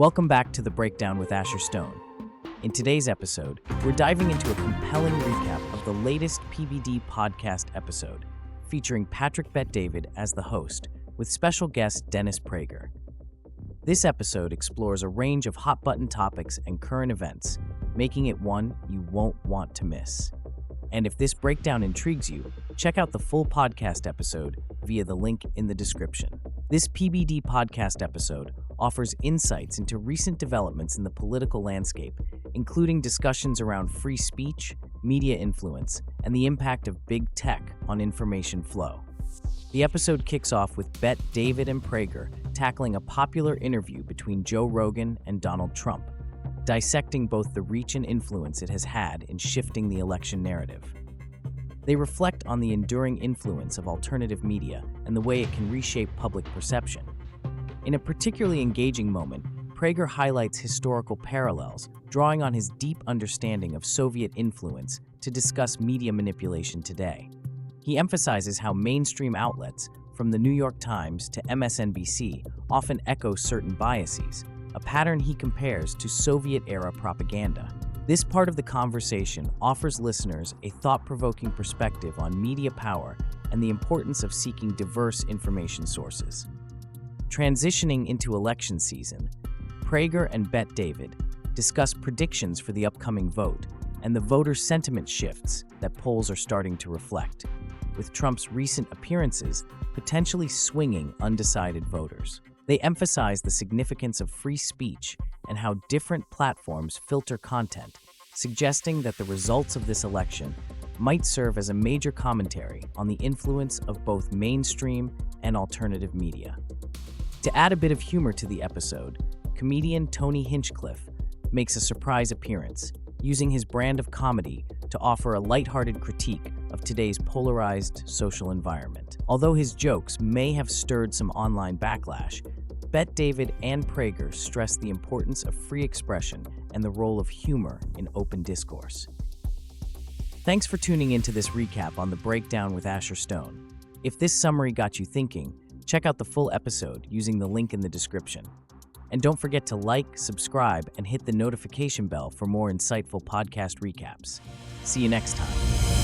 Welcome back to The Breakdown with Asher Stone. In today's episode, we're diving into a compelling recap of the latest PBD podcast episode, featuring Patrick Bet-David as the host, with special guest Dennis Prager. This episode explores a range of hot-button topics and current events, making it one you won't want to miss. And if this breakdown intrigues you, check out the full podcast episode via the link in the description. This PBD podcast episode offers insights into recent developments in the political landscape, including discussions around free speech, media influence, and the impact of big tech on information flow. The episode kicks off with Bet-David and Prager tackling a popular interview between Joe Rogan and Donald Trump, dissecting both the reach and influence it has had in shifting the election narrative. They reflect on the enduring influence of alternative media and the way it can reshape public perception. In a particularly engaging moment, Prager highlights historical parallels, drawing on his deep understanding of Soviet influence to discuss media manipulation today. He emphasizes how mainstream outlets, from the New York Times to MSNBC, often echo certain biases, a pattern he compares to Soviet-era propaganda. This part of the conversation offers listeners a thought-provoking perspective on media power and the importance of seeking diverse information sources. Transitioning into election season, Prager and Bet-David discuss predictions for the upcoming vote and the voter sentiment shifts that polls are starting to reflect, with Trump's recent appearances potentially swinging undecided voters. They emphasize the significance of free speech and how different platforms filter content, suggesting that the results of this election might serve as a major commentary on the influence of both mainstream and alternative media. To add a bit of humor to the episode, comedian Tony Hinchcliffe makes a surprise appearance, using his brand of comedy to offer a lighthearted critique of today's polarized social environment. Although his jokes may have stirred some online backlash, Bet-David and Prager stress the importance of free expression and the role of humor in open discourse. Thanks for tuning into this recap on The Breakdown with Asher Stone. If this summary got you thinking, check out the full episode using the link in the description. And don't forget to like, subscribe, and hit the notification bell for more insightful podcast recaps. See you next time.